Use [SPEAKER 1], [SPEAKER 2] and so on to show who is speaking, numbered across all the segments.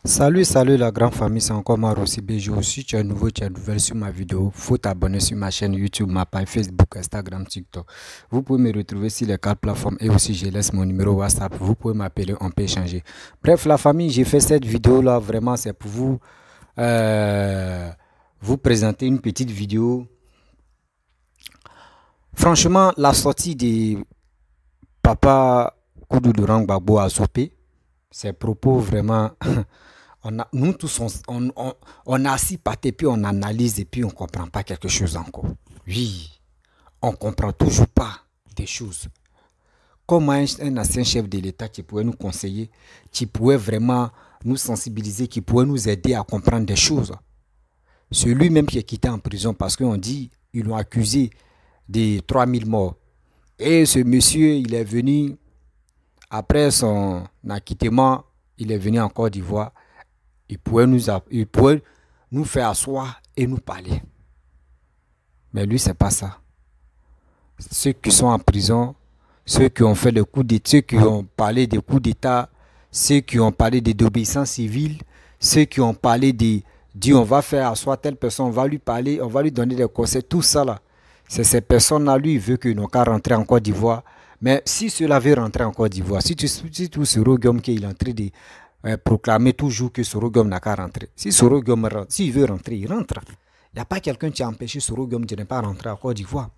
[SPEAKER 1] Salut la grande famille, c'est encore Marossi BG. Si tu es nouveau, tu es nouvelle sur ma vidéo, faut t'abonner sur ma chaîne YouTube, ma page Facebook, Instagram, TikTok. Vous pouvez me retrouver sur les 4 plateformes et aussi je laisse mon numéro WhatsApp. Vous pouvez m'appeler, on peut échanger. Bref, la famille, j'ai fait cette vidéo là, vraiment c'est pour vous présenter une petite vidéo. Franchement, la sortie de Papa Koudou Laurent Gbagbo à Sopé, ses propos vraiment... Nous tous, on a assis par terre, puis on analyse et puis on ne comprend pas quelque chose encore. Oui, on ne comprend toujours pas des choses. Comme un ancien chef de l'État qui pourrait nous conseiller, qui pourrait vraiment nous sensibiliser, qui pourrait nous aider à comprendre des choses. Celui même qui est quitté en prison parce qu'on dit, ils l'ont accusé de 3000 morts. Et ce monsieur, il est venu, après son acquittement, il est venu en Côte d'Ivoire. Il pourrait nous faire asseoir et nous parler. Mais lui, c'est pas ça. Ceux qui sont en prison, ceux qui ont fait le coup d'État, ceux qui ont parlé des coups d'État, ceux qui ont parlé de désobéissance civile, ceux qui ont parlé de dire on va faire asseoir telle personne, on va lui parler, on va lui donner des conseils, tout ça là. C'est ces personnes-là, lui, il veut qu'ils n'ont qu'à rentrer en Côte d'Ivoire. Mais si cela veut rentrer en Côte d'Ivoire, si tu ce Rogom qu'il est en train de proclamer toujours que Sorogom n'a qu'à rentrer. Si Sorogom rentre, s'il veut rentrer, il rentre. Il n'y a pas quelqu'un qui a empêché Sorogom de ne pas rentrer à Côte d'Ivoire.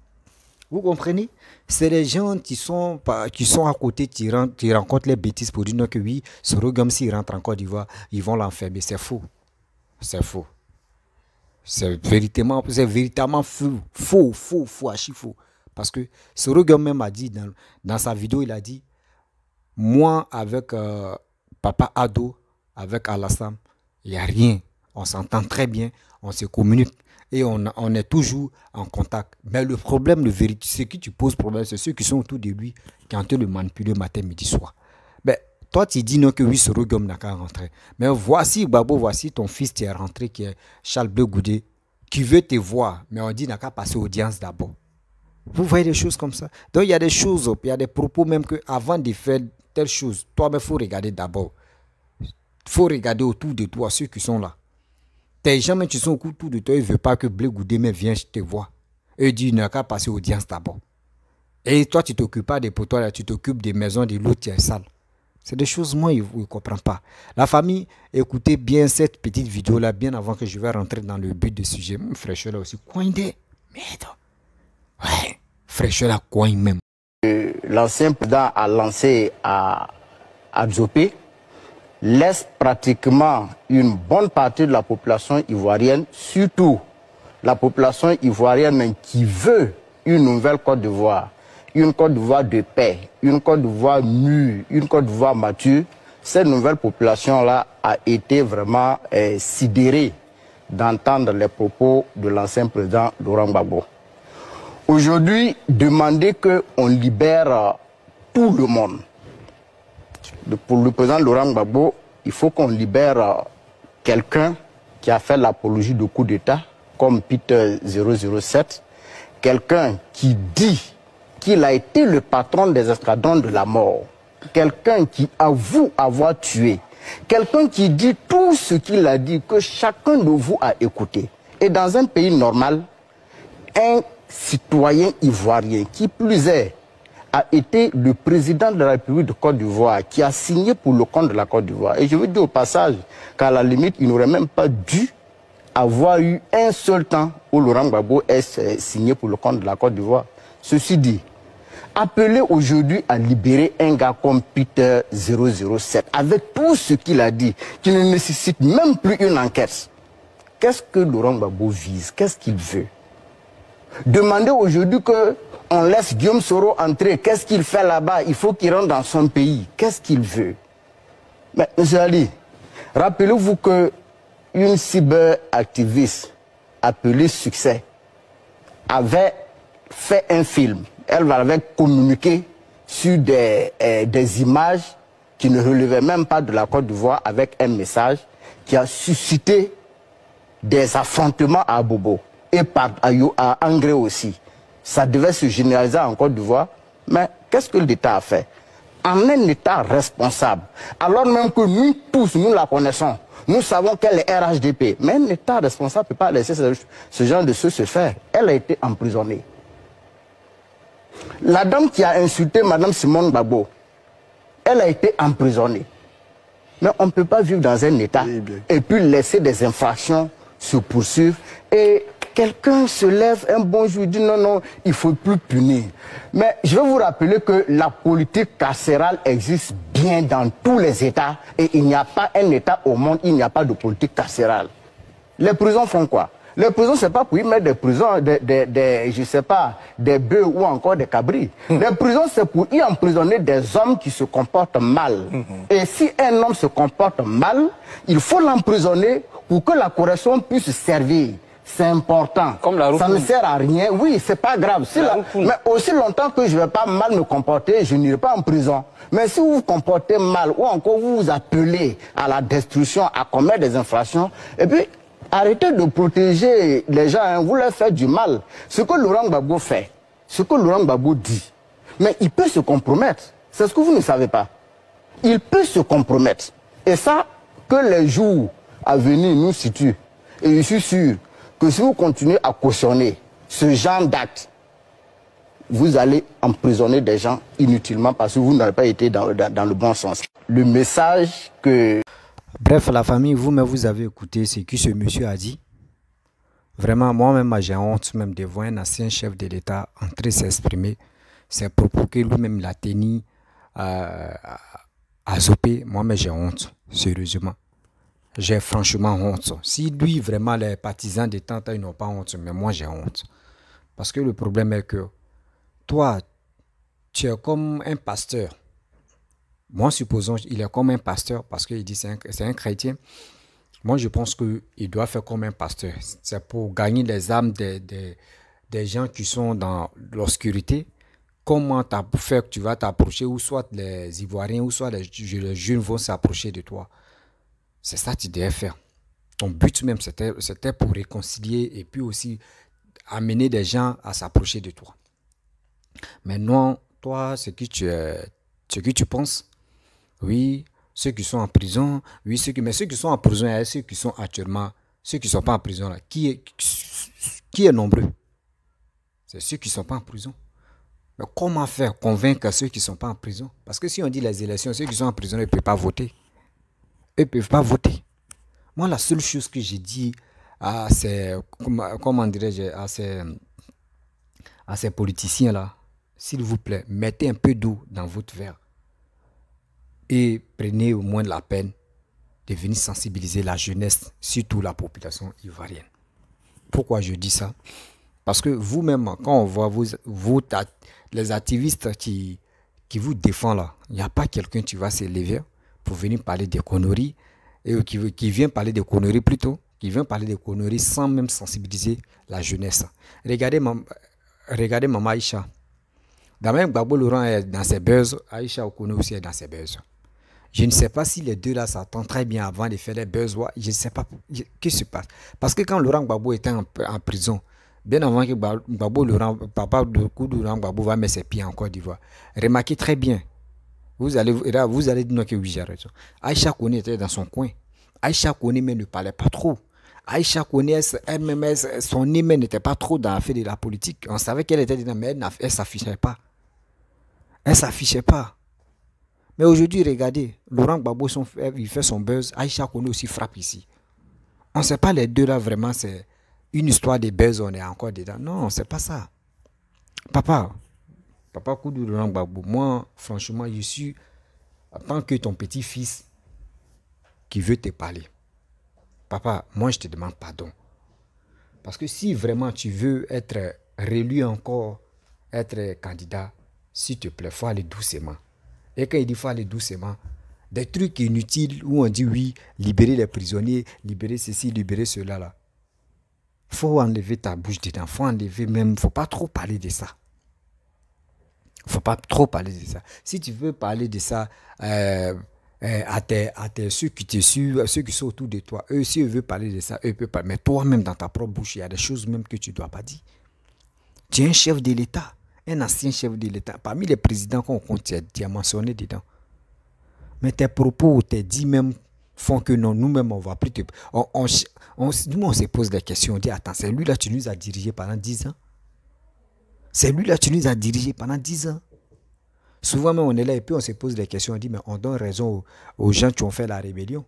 [SPEAKER 1] Vous comprenez? C'est les gens qui sont à côté qui rencontrent les bêtises pour dire que oui, Sorogom s'il rentre en Côte d'Ivoire, ils vont l'enfermer. C'est faux. C'est faux. C'est véritablement faux. Faux, archi faux. Parce que Sorogom même a dit, dans sa vidéo, il a dit, moi avec... Papa Ado avec Alassane, il n'y a rien. On s'entend très bien, on se communique et on est toujours en contact. Mais le problème, ce qui te pose problème, c'est ceux qui sont autour de lui qui ont le manipuler matin, midi, soir. Mais toi, tu dis non que oui, ce Rogom n'a qu'à rentrer. Mais voici, Babo, voici ton fils qui est rentré, qui est Charles Bleu Goudé, qui veut te voir, mais on dit n'a qu'à passer audience d'abord. Vous voyez des choses comme ça. Donc il y a des choses, il y a des propos même que avant de faire telle chose, toi, il faut regarder d'abord. Il faut regarder autour de toi ceux qui sont là. Tes gens qui sont autour de toi, ils ne veulent pas que Blé Goudé vienne te voir. Eux disent, il n'a qu'à passer audience d'abord. Et toi, tu ne t'occupes pas des poteaux, là, tu t'occupes des maisons de l'autre qui est sale. C'est des choses, moi, je ne comprends pas. La famille, écoutez bien cette petite vidéo-là, bien avant que je vais rentrer dans le but du sujet. Mon fraîcheur là aussi, coin de merde. Ouais, fraîcheur là, coin même.
[SPEAKER 2] L'ancien président a lancé à Djopé laisse pratiquement une bonne partie de la population ivoirienne, surtout la population ivoirienne qui veut une nouvelle Côte d'Ivoire, une Côte d'Ivoire de paix, une Côte d'Ivoire mûre, une Côte d'Ivoire mature. Cette nouvelle population-là a été vraiment sidérée d'entendre les propos de l'ancien président Laurent Gbagbo. Aujourd'hui, demander qu'on libère tout le monde. Pour le président Laurent Gbagbo, il faut qu'on libère quelqu'un qui a fait l'apologie de coup d'État, comme Peter 007, quelqu'un qui dit qu'il a été le patron des escadrons de la mort, quelqu'un qui avoue avoir tué, quelqu'un qui dit tout ce qu'il a dit, que chacun de vous a écouté. Et dans un pays normal, un citoyen ivoirien, qui plus est, a été le président de la République de Côte d'Ivoire, qui a signé pour le compte de la Côte d'Ivoire. Et je veux dire au passage qu'à la limite, il n'aurait même pas dû avoir eu un seul temps où Laurent Gbagbo est signé pour le compte de la Côte d'Ivoire. Ceci dit, appeler aujourd'hui à libérer un gars comme Peter 007, avec tout ce qu'il a dit, qui ne nécessite même plus une enquête, qu'est-ce que Laurent Gbagbo vise? Qu'est-ce qu'il veut? Demander aujourd'hui qu'on laisse Guillaume Soro entrer, qu'est-ce qu'il fait là-bas? Il faut qu'il rentre dans son pays. Qu'est-ce qu'il veut? Mais, M. Ali, rappelez-vous qu'une cyberactiviste appelée Succès avait fait un film. Elle avait communiqué sur des images qui ne relevaient même pas de la Côte d'Ivoire avec un message qui a suscité des affrontements à Bobo et à Angré aussi. Ça devait se généraliser en Côte d'Ivoire. Mais qu'est-ce que l'État a fait? En un État responsable, alors même que nous tous, nous la connaissons, Nous savons qu'elle est RHDP. Mais un État responsable ne peut pas laisser ce genre de choses se faire. Elle a été emprisonnée. La dame qui a insulté Mme Simone Gbagbo, elle a été emprisonnée. Mais on ne peut pas vivre dans un État et puis laisser des infractions se poursuivre. Et quelqu'un se lève un bon jour et dit non, non, il ne faut plus punir. Mais je vais vous rappeler que la politique carcérale existe bien dans tous les États. Et il n'y a pas un État au monde, il n'y a pas de politique carcérale. Les prisons font quoi? Les prisons, ce n'est pas pour y mettre des prisons, je sais pas, des bœufs ou encore des cabris. Les prisons, c'est pour y emprisonner des hommes qui se comportent mal. Et si un homme se comporte mal, il faut l'emprisonner pour que la correction puisse servir. C'est important. Comme la ça ne sert à rien. Oui, c'est pas grave. Si mais aussi longtemps que je ne vais pas mal me comporter, je n'irai pas en prison. Mais si vous vous comportez mal ou encore vous vous appelez à la destruction, à commettre des infractions, et puis arrêtez de protéger les gens, hein, vous leur faites du mal. Ce que Laurent Gbagbo fait, ce que Laurent Gbagbo dit, mais il peut se compromettre. C'est ce que vous ne savez pas. Il peut se compromettre. Et ça, que les jours à venir nous situent. Et je suis sûr que si vous continuez à cautionner ce genre d'actes, vous allez emprisonner des gens inutilement parce que vous n'avez pas été dans le bon sens. Le message que...
[SPEAKER 1] Bref, la famille, vous-même, vous avez écouté ce que ce monsieur a dit. Vraiment, moi-même, j'ai honte même de voir un ancien chef de l'État entrer s'exprimer. C'est propos que lui-même l'a tenu à Zopé. Moi-même, j'ai honte, sérieusement. J'ai franchement honte. Si lui, vraiment, les partisans des Tanta, ils n'ont pas honte, mais moi, j'ai honte. Parce que le problème est que toi, tu es comme un pasteur. Moi, supposons qu'il est comme un pasteur parce qu'il dit c'est un chrétien. Moi, je pense qu'il doit faire comme un pasteur. C'est pour gagner les âmes des gens qui sont dans l'obscurité. Comment faire que tu vas t'approcher, ou soit les Ivoiriens, ou soit les jeunes vont s'approcher de toi. C'est ça que tu devais faire. Ton but même, c'était pour réconcilier et puis aussi amener des gens à s'approcher de toi. Mais non, toi, ce que tu penses, oui, ceux qui sont en prison, oui, mais ceux qui sont en prison et ceux qui sont actuellement, ceux qui ne sont pas en prison, là, qui est nombreux? C'est ceux qui ne sont pas en prison. Mais comment faire convaincre ceux qui ne sont pas en prison? Parce que si on dit les élections, ceux qui sont en prison, ils ne peuvent pas voter. Ils ne peuvent pas voter. Moi, la seule chose que j'ai dit à ces, comment dirais-je, à ces politiciens-là, s'il vous plaît, mettez un peu d'eau dans votre verre. Et prenez au moins la peine de venir sensibiliser la jeunesse, surtout la population ivoirienne. Pourquoi je dis ça? Parce que vous-même, quand on voit les activistes qui vous défendent là, il n'y a pas quelqu'un qui va se lever pour venir parler des conneries, et qui vient parler des conneries plutôt, qui vient parler des conneries sans même sensibiliser la jeunesse. Regardez Maman Aïcha. Dans même Gbagbo Laurent est dans ses buzz, Aïcha Okono aussi est dans ses buzz. Je ne sais pas si les deux là s'attendent très bien avant de faire les buzz. Je ne sais pas ce qui se passe. Parce que quand Laurent Gbagbo était en prison, bien avant que Gbagbo Laurent, papa de Laurent Gbagbo va mettre ses pieds en Côte d'Ivoire, remarquez très bien. Vous allez dire non que oui, j'ai raison. Aïcha Kone était dans son coin. Aïcha Kone mais ne parlait pas trop. Aïcha Kone, elle-même, son nez n'était pas trop dans l'affaire de la politique. On savait qu'elle était dedans, mais elle ne s'affichait pas. Elle ne s'affichait pas. Mais aujourd'hui, regardez, Laurent Gbagbo, il fait son buzz. Aïcha Kone aussi frappe ici. On ne sait pas les deux là, vraiment, c'est une histoire de buzz, on est encore dedans. Non, c'est pas ça. Papa Koudou Laurent Gbagbo, moi, franchement, je suis, en tant que ton petit-fils qui veut te parler. Papa, moi, je te demande pardon. Parce que si vraiment tu veux être réélu encore, être candidat, s'il te plaît, il faut aller doucement. Et quand il dit qu'il faut aller doucement, des trucs inutiles où on dit oui, libérer les prisonniers, libérer ceci, libérer cela, là. Il faut enlever ta bouche dedans. Il faut enlever même, il ne faut pas trop parler de ça. Il ne faut pas trop parler de ça. Si tu veux parler de ça ceux qui te suivent, ceux qui sont autour de toi, eux, si eux veulent parler de ça, eux peuvent parler. Mais toi-même, dans ta propre bouche, il y a des choses même que tu ne dois pas dire. Tu es un chef de l'État, un ancien chef de l'État. Parmi les présidents qu'on compte, tu as mentionné dedans. Mais tes propos, tes dit même, font que non, nous-mêmes, on va plus te... nous, on se pose des questions, on dit, attends, c'est lui là, tu nous as dirigé pendant 10 ans. C'est lui là, tu nous as dirigé pendant 10 ans. Souvent même, on est là et puis on se pose des questions, on dit, mais on donne raison aux gens qui ont fait la rébellion.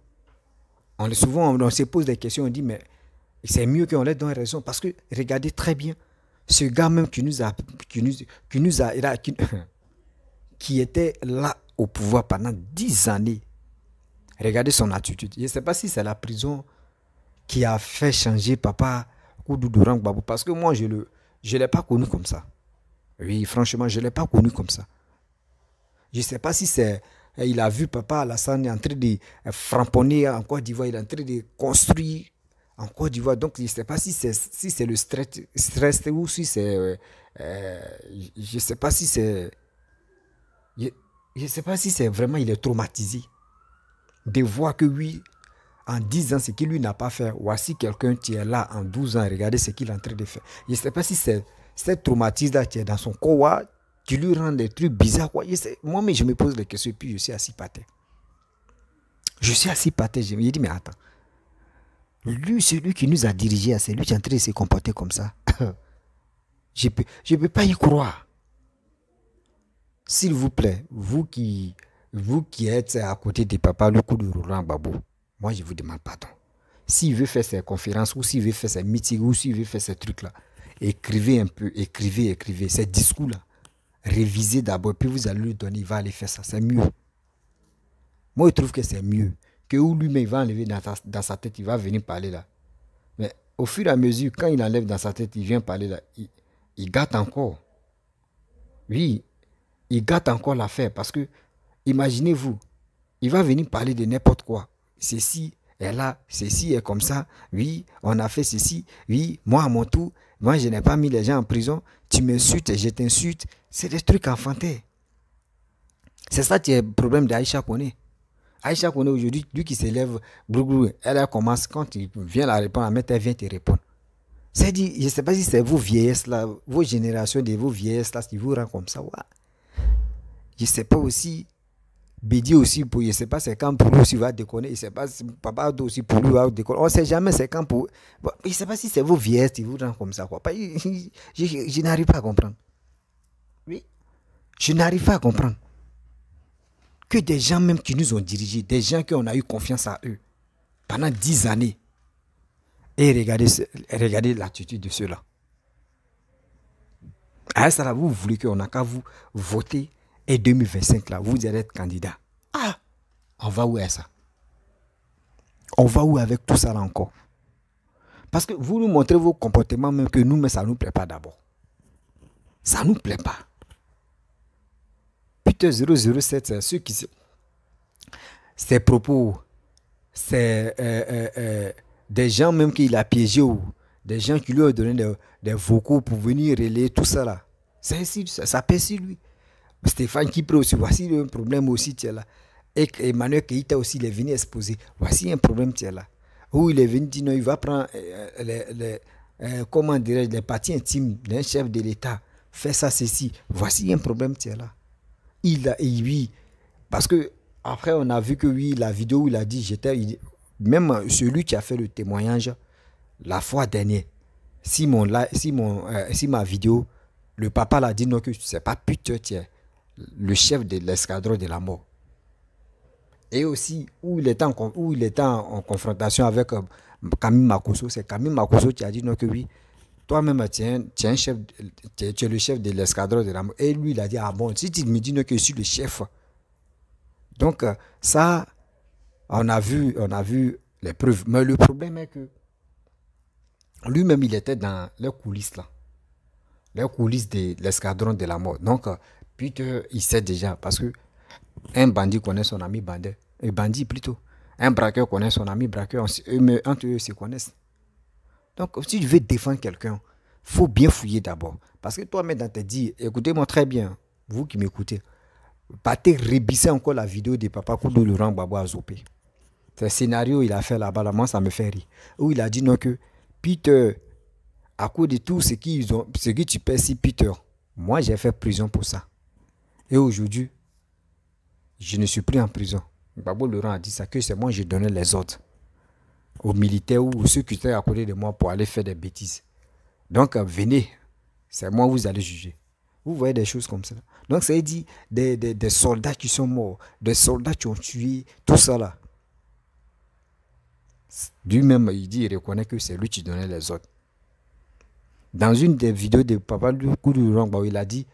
[SPEAKER 1] Souvent, on se pose des questions, on dit, mais c'est mieux qu'on leur donne raison. Parce que, regardez très bien, ce gars même qui était là au pouvoir pendant 10 années, regardez son attitude. Je ne sais pas si c'est la prison qui a fait changer Papa Koudou Dourang Gbagbo. Parce que moi, je ne l'ai pas connu comme ça. Oui, franchement, je ne l'ai pas connu comme ça. Je ne sais pas si c'est... Il a vu Papa Alassane en train de framponner en Côte d'Ivoire. Il est en train de construire en Côte d'Ivoire. Donc, je ne sais pas si c'est le stress ou si c'est... je ne sais pas si c'est... Je ne sais pas si c'est vraiment... Il est traumatisé de voir que oui, en 10 ans, ce qu'il lui n'a pas fait, voici quelqu'un qui est là en 12 ans, regardez ce qu'il est en train de faire. Je ne sais pas si c'est cette traumatisme-là qui est dans son corps, qui lui rend des trucs bizarres. Moi, mais je me pose des questions et puis je suis assis par terre. Je suis assis par terre, je me dis, mais attends, lui, celui qui nous a dirigés, c'est lui qui est en train de se comporter comme ça. Je ne peux pas y croire. S'il vous plaît, vous qui êtes à côté de Papa Koudou Dourang Gbagbo, moi je vous demande pardon. S'il veut faire ses conférences, ou s'il veut faire ses meetings, ou s'il veut faire ces trucs-là, écrivez un peu, écrivez ces discours-là. Révisez d'abord, puis vous allez lui donner, il va aller faire ça, c'est mieux. Moi je trouve que c'est mieux que lui-même il va enlever dans sa tête, il va venir parler là. Mais au fur et à mesure, quand il enlève dans sa tête, il vient parler là, il gâte encore. Oui, il gâte encore l'affaire parce que, imaginez-vous, il va venir parler de n'importe quoi. Ceci est là, ceci est comme ça. Oui, on a fait ceci. Oui, moi à mon tour, moi je n'ai pas mis les gens en prison. Tu m'insultes, je t'insulte. C'est des trucs enfantins. C'est ça qui est le problème d'Aïcha Kone. Aïcha Kone aujourd'hui, lui qui s'élève, elle commence, quand il vient la répondre, elle vient te répondre. C'est dit, je ne sais pas si c'est vos vieillesses là, vos générations de vos vieillesses là, qui vous rend comme ça. Ouais. Je ne sais pas aussi, Bédi aussi, je ne sais pas c'est quand pour lui aussi va déconner, je ne sais pas si Papa aussi pour lui va déconner, on ne sait jamais c'est quand pour... Bon, je ne sais pas si c'est vos vieillesses qui vous rendent comme ça. Quoi. Je n'arrive pas à comprendre. Oui. Je n'arrive pas à comprendre. Que des gens même qui nous ont dirigés, des gens qui on a eu confiance à eux, pendant 10 années, et regardez l'attitude de ceux-là. À ça là, vous voulez qu'on n'a qu'à vous voter et 2025 là, vous allez être candidat. Ah, on va où est ça? On va où avec tout ça là encore? Parce que vous nous montrez vos comportements même que nous, mais ça ne nous plaît pas d'abord. Ça ne nous plaît pas. Peter 007, c'est ceux qui... Ses propos, c'est des gens même qu'il a piégés ou des gens qui lui ont donné des vocaux pour venir relayer tout ça là. Ça pèse sur lui. Stéphane Kipré aussi, voici un problème aussi, tu es là. Et Emmanuel Keïta aussi, il est venu exposer, voici un problème, tu es là. Où il est venu dire, non, il va prendre comment dirais-je, les parties intimes d'un chef de l'État, faire ça, ceci, voici un problème, tu es là. Oui, parce que après on a vu que oui, la vidéo où il a dit, même celui qui a fait le témoignage, la fois dernière, si ma vidéo, le papa l'a dit, non, que c'est pas Peter, tu es le chef de l'escadron de la mort. Et aussi, où il était en confrontation avec Camille Makosso, c'est Camille Makosso qui a dit non que oui, toi-même tu es le chef de l'escadron de la mort. Et lui, il a dit, ah bon, si tu me dis non que je suis le chef. Donc, ça, on a vu les preuves. Mais le problème est que lui-même, il était dans les coulisses là. Les coulisses de l'escadron de la mort. Donc, Peter, il sait déjà, parce que un bandit connaît son ami bandit, plutôt. Un braqueur connaît son ami braqueur, entre eux, ils se connaissent. Donc, si tu veux défendre quelqu'un, il faut bien fouiller d'abord. Parce que toi-même, dans tes dires, écoutez-moi très bien, vous qui m'écoutez, partez rebisser encore la vidéo de Papa Koudou Dourang Gbagbo à Zopé. C'est un scénario il a fait là-bas, là, moi ça me fait rire. Où il a dit non que Peter, à cause de tout ce que tu paies si Peter, moi j'ai fait prison pour ça. Et aujourd'hui, je ne suis plus en prison. Gbagbo Laurent a dit ça, que c'est moi qui donnais les ordres aux militaires ou ceux qui étaient à côté de moi pour aller faire des bêtises. Donc, venez, c'est moi vous allez juger. Vous voyez des choses comme ça. Donc, ça veut dire des soldats qui sont morts, des soldats qui ont tué, tout ça là. Lui-même, il dit, il reconnaît que c'est lui qui donnait les ordres. Dans une des vidéos de Papa Koudou Laurent, il a dit,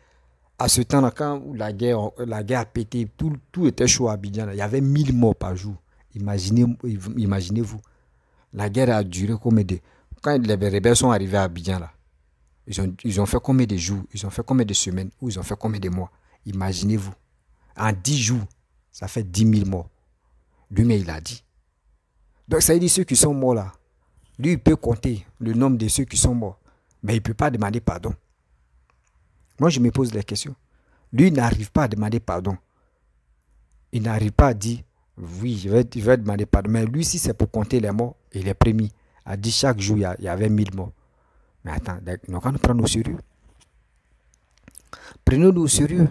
[SPEAKER 1] à ce temps-là, quand la guerre a pété, tout était chaud à Abidjan, il y avait 1000 morts par jour. Imaginez-vous. La guerre a duré combien de... Quand les rebelles sont arrivés à Abidjan, là, ils ont fait combien de jours, ils ont fait combien de semaines, ou ils ont fait combien de mois. Imaginez-vous. En 10 jours, ça fait 10 000 morts. Lui-même, il a dit. Donc, ça veut dire ceux qui sont morts là. Lui, il peut compter le nombre de ceux qui sont morts. Mais il ne peut pas demander pardon. Moi, je me pose la question. Lui, il n'arrive pas à demander pardon. Il n'arrive pas à dire, oui, je vais demander pardon. Mais lui, si c'est pour compter les morts, il est premier. Il a dit chaque jour, il y avait 1000 morts. Mais attends, nous allons nous prendre au sérieux. Prenons-nous au sérieux.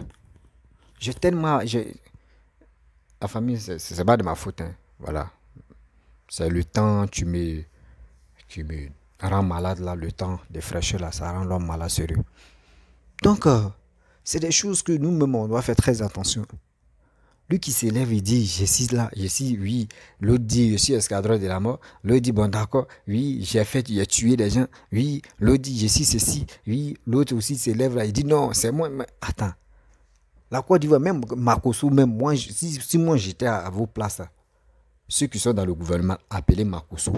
[SPEAKER 1] La famille, c'est pas de ma faute. Hein. Voilà. C'est le temps, tu me rends malade là, le temps de fraîcheur là, ça rend l'homme malade sérieux. Donc, c'est des choses que nous-mêmes, on doit faire très attention. Lui qui s'élève, il dit, je suis là, je suis, oui. L'autre dit, je suis escadron de la mort. L'autre dit, bon d'accord, oui, j'ai tué des gens. Oui, l'autre dit, je suis ceci. Oui, l'autre aussi s'élève là, il dit, non, c'est moi. Mais, attends, la Côte d'Ivoire, même Makosso, même moi, si moi j'étais à vos places, là, ceux qui sont dans le gouvernement, appelez Makosso.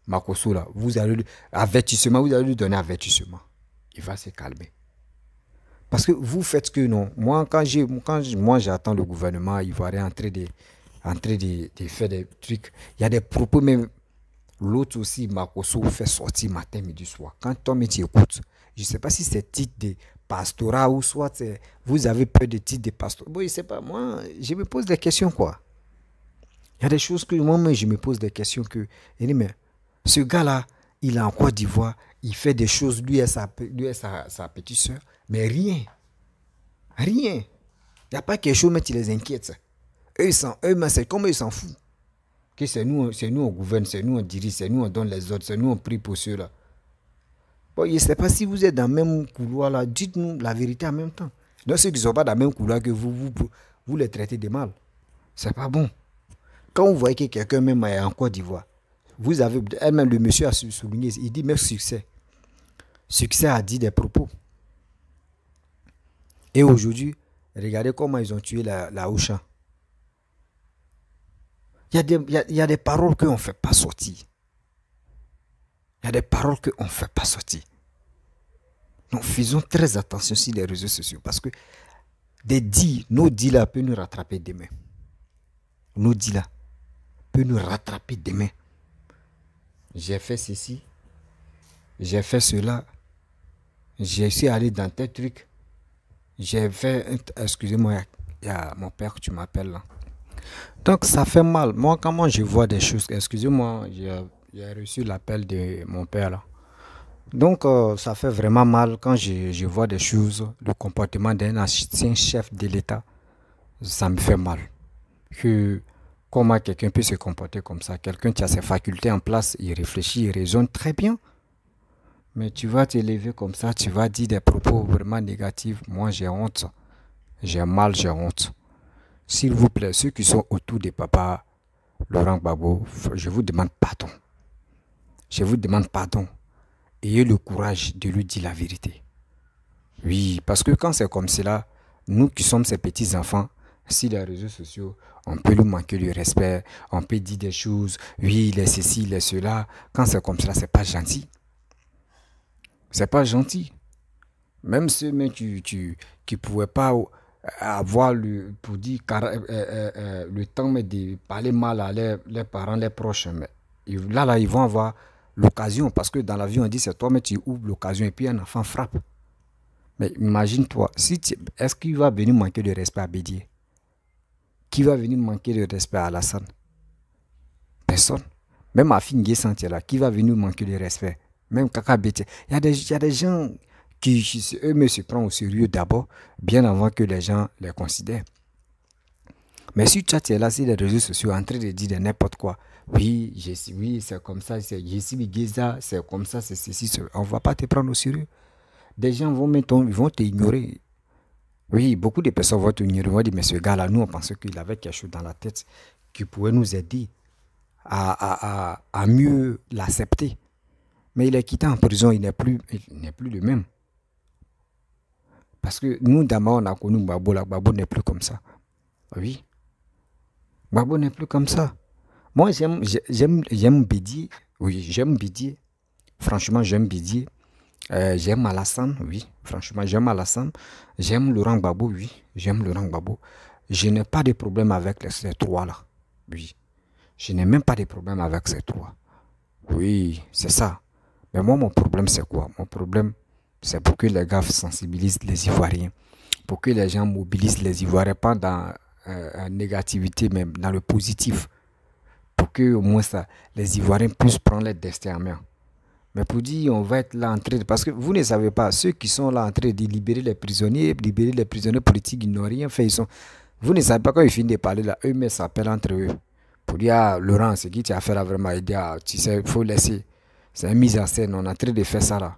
[SPEAKER 1] Makosso là, vous allez lui donner avertissement. Il va se calmer. Parce que vous faites que non. Moi, quand j'attends le gouvernement ivoirien en train de faire des trucs, il y a des propos même. L'autre aussi, Makosso, fait sortir matin, midi, soir. Quand toi, tu écoutes, je ne sais pas si c'est titre de pastorat ou soit vous avez peur de titre de pastorat. Bon, je ne sais pas. Moi, je me pose des questions, quoi. Il y a des choses que moi-même, je me pose des questions que... Mais ce gars-là, il est en Côte d'Ivoire, il fait des choses, lui et sa petite soeur, mais rien. Rien. Il n'y a pas quelque chose qui les inquiète. Eux, c'est comme eux, ils s'en foutent. Que c'est nous on gouverne, c'est nous on dirige, c'est nous on donne les ordres, c'est nous on prie pour ceux-là. Bon, je ne sais pas si vous êtes dans le même couloir là, dites-nous la vérité en même temps. Donc ceux qui ne sont pas dans le même couloir que vous les traitez de mal. C'est pas bon. Quand vous voyez que quelqu'un même est en Côte d'Ivoire, vous avez, elle-même le monsieur a souligné, il dit même succès. Succès a dit des propos. Et aujourd'hui, regardez comment ils ont tué la Auchan. Il y a des paroles qu'on ne fait pas sortir. Il y a des paroles qu'on ne fait pas sortir. Donc faisons très attention sur les réseaux sociaux parce que nos dits là peuvent nous rattraper demain. Nos dits là peuvent nous rattraper demain. J'ai fait ceci, j'ai fait cela, j'ai suis allé dans tel truc, j'ai fait, excusez-moi, il y a mon père que tu m'appelles là. Donc ça fait mal. Moi, quand je vois des choses, excusez-moi, j'ai reçu l'appel de mon père là. Donc ça fait vraiment mal quand je vois des choses, le comportement d'un ancien chef de l'État, ça me fait mal. Comment quelqu'un peut se comporter comme ça? Quelqu'un qui a ses facultés en place, il réfléchit, il raisonne très bien. Mais tu vas t'élever comme ça, tu vas dire des propos vraiment négatifs. Moi, j'ai honte. J'ai mal, j'ai honte. S'il vous plaît, ceux qui sont autour de Papa Laurent Gbagbo, je vous demande pardon. Je vous demande pardon. Ayez le courage de lui dire la vérité. Oui, parce que quand c'est comme cela, nous qui sommes ces petits-enfants, sur les réseaux sociaux, on peut lui manquer de respect, on peut dire des choses, oui, il est ceci, il est cela. Quand c'est comme cela, c'est pas gentil. C'est pas gentil. Même ceux qui ne pouvaient pas avoir pour dire le temps de parler mal à les parents, les proches. Mais là, ils vont avoir l'occasion, parce que dans la vie, on dit c'est toi, mais tu ouvres l'occasion et puis un enfant frappe. Mais imagine-toi, est-ce qu'il va venir manquer de respect à Bédier? Qui va venir manquer de respect à Alassane? Personne. Même à Fingué Santiela, qui va venir manquer de respect? Même Kaka Bédier. Il y a des gens qui eux-mêmes se prennent au sérieux d'abord, bien avant que les gens les considèrent. Mais si toi, tu es là sur les réseaux sociaux en train de dire de n'importe quoi, oui, oui, c'est comme ça, je suis Geza, c'est comme ça, c'est ceci, on ne va pas te prendre au sérieux. Des gens ils vont t'ignorer. Oui, beaucoup de personnes vont t'ignorer, vont dire, mais ce gars-là, nous, on pensait qu'il avait quelque chose dans la tête qui pouvait nous aider à mieux l'accepter. Mais il est quitté en prison, il n'est plus le même. Parce que nous, d'abord, on a connu Gbagbo, là, Gbagbo n'est plus comme ça. Oui, Gbagbo n'est plus comme ça. Moi, j'aime Bédié. Oui, j'aime Bédié. Franchement, j'aime Bédié. J'aime Alassane, oui. Franchement, j'aime Alassane. J'aime Laurent Gbagbo, oui. J'aime Laurent Gbagbo. Je n'ai pas de problème avec ces trois-là. Oui. Je n'ai même pas de problème avec ces trois. Oui, c'est ça. Mais moi, mon problème, c'est quoi? Mon problème, c'est pour que les gars sensibilisent les Ivoiriens. Pour que les gens mobilisent les Ivoiriens, pas dans la négativité, mais dans le positif. Pour que au moins ça, les Ivoiriens puissent prendre leur destin en main. Mais pour dire on va être là en train de... Parce que vous ne savez pas, ceux qui sont là en train de libérer les prisonniers politiques, ils n'ont rien fait. Vous ne savez pas quand ils finissent de parler là, eux-mêmes s'appellent entre eux. Pour dire, ah, Laurent, c'est qui tu as fait là vraiment? Il dit, ah, tu sais, il faut laisser. C'est une mise en scène, on est en train de faire ça là.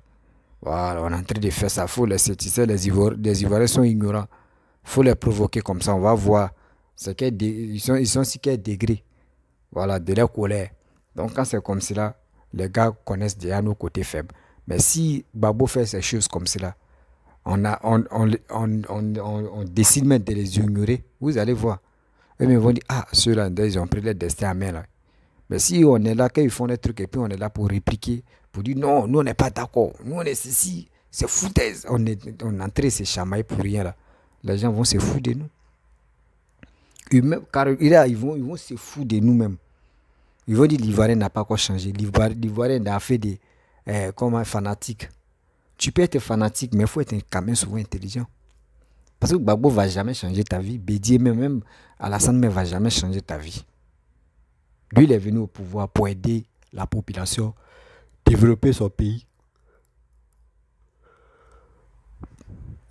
[SPEAKER 1] Voilà, on est en train de faire ça, il faut laisser. Tu sais, les Ivoiriens sont ignorants. Il faut les provoquer comme ça, on va voir. Ils sont si quel degré. Voilà, de leur colère. Donc quand c'est comme cela, les gars connaissent déjà nos côtés faibles. Mais si Gbagbo fait ces choses comme cela, on décide même de les ignorer, vous allez voir. Eux ils vont dire, ah, ceux-là, ils ont pris leur destin en main là. Mais si on est là, quand ils font des trucs et puis on est là pour répliquer, pour dire non, nous on n'est pas d'accord, nous on est ceci, c'est foutaise. On est en train de se chamailler pour rien là. Les gens vont se foutre de nous. Car ils vont se foutre de nous-mêmes. Ils vont dire l'Ivoirien n'a pas encore changé. L'Ivoirien a fait des comme un fanatique. Tu peux être fanatique, mais il faut être quand même souvent intelligent. Parce que Gbagbo ne va jamais changer ta vie. Bédié même Alassane ne va jamais changer ta vie. Lui, il est venu au pouvoir pour aider la population, développer son pays,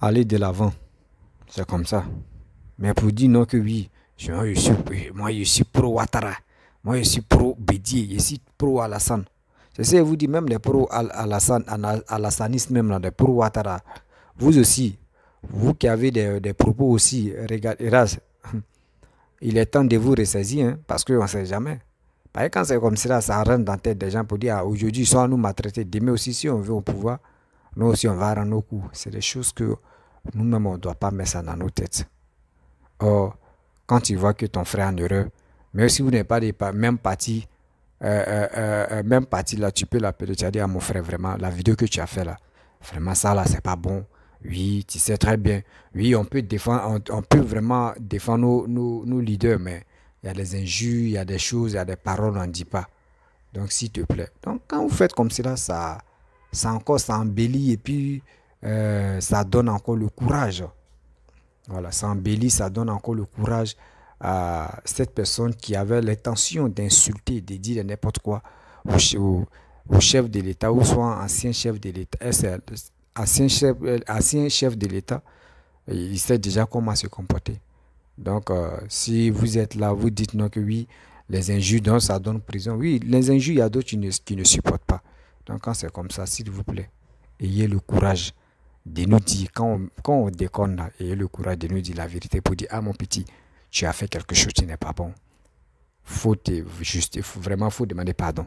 [SPEAKER 1] aller de l'avant. C'est comme ça. Mais pour dire non que oui, moi je suis pro Ouattara. Moi, je suis pro Bédié, je suis pro Alassane. C'est ça, vous dites même les pro Alassanistes, même là, les pro Ouattara. Vous aussi, vous qui avez des propos aussi, regardez, il est temps de vous ressaisir, hein, parce qu'on ne sait jamais. Parce que quand c'est comme ça, ça rentre dans la tête des gens pour dire, ah, aujourd'hui, soit nous maltraiter, demain aussi, si on veut au pouvoir, nous aussi, on va rendre nos coups. C'est des choses que nous-mêmes, on ne doit pas mettre ça dans nos têtes. Or, quand tu vois que ton frère est en heureux, mais si vous n'êtes pas des même parti, même parti là, tu peux l'appeler, tu as dit à mon frère, vraiment, la vidéo que tu as fait là, vraiment ça là, c'est pas bon. Oui, tu sais très bien. Oui, on peut défendre, on peut vraiment défendre nos leaders, mais il y a des injures, il y a des choses, il y a des paroles, on ne dit pas. Donc, s'il te plaît. Donc, quand vous faites comme cela, ça embellit et puis ça donne encore le courage. Voilà, ça embellit, ça donne encore le courage à cette personne qui avait l'intention d'insulter, de dire n'importe quoi au chef de l'État, ou soit ancien chef de l'État, ancien chef de l'État, il sait déjà comment se comporter. Donc, si vous êtes là, vous dites non que oui, les injures, donc ça donne prison. Oui, les injures, il y a d'autres qui ne supportent pas. Donc, quand c'est comme ça, s'il vous plaît, ayez le courage de nous dire, quand on déconne là, ayez le courage de nous dire la vérité pour dire, ah mon petit, tu as fait quelque chose qui n'est pas bon. Vraiment, faut demander pardon.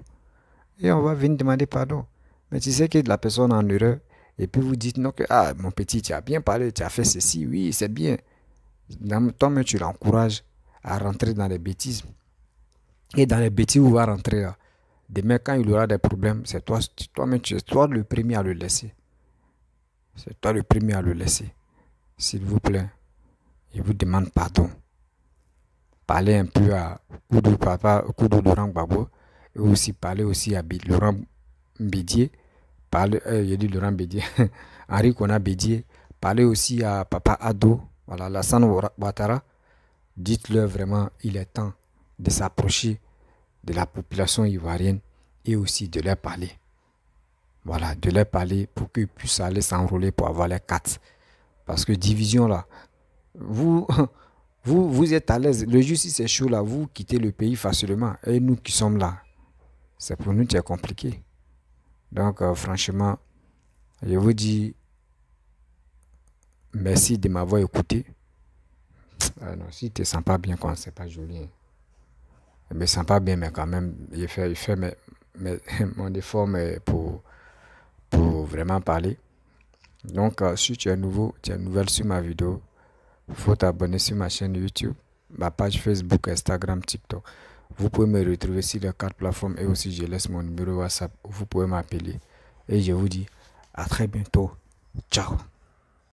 [SPEAKER 1] Et on va venir demander pardon. Mais tu sais que la personne en erreur, et puis vous dites non que, ah mon petit, tu as bien parlé, tu as fait ceci, oui, c'est bien. Toi-même, tu l'encourages à rentrer dans les bêtises. Et dans les bêtises, où va rentrer là. Demain, quand il aura des problèmes, c'est toi-même, tu es toi le premier à le laisser. C'est toi le premier à le laisser. S'il vous plaît, je vous demande pardon. Parlez un peu à Koudou Laurent Gbagbo, et aussi parler aussi à Laurent Bédié. Je dis Laurent Bédié, Henri Kona Bédié. Parlez aussi à Papa Ado, voilà, Alassane Ouattara. Dites-leur vraiment, il est temps de s'approcher de la population ivoirienne et aussi de leur parler. Voilà, de leur parler pour qu'ils puissent aller s'enrôler pour avoir les cartes. Parce que division là, vous Vous êtes à l'aise. Le jour si c'est chaud là, vous quittez le pays facilement. Et nous qui sommes là, c'est pour nous c'est compliqué. Donc franchement, je vous dis merci de m'avoir écouté. Non, si tu ne te sens pas bien quand c'est pas joli. Hein. Je me sens pas bien, mais quand même, il fait mon effort pour vraiment parler. Donc, si tu es nouveau, tu es nouvelle sur ma vidéo, il faut t'abonner sur ma chaîne YouTube, ma page Facebook, Instagram, TikTok. Vous pouvez me retrouver sur les 4 plateformes et aussi je laisse mon numéro WhatsApp où vous pouvez m'appeler. Et je vous dis à très bientôt. Ciao.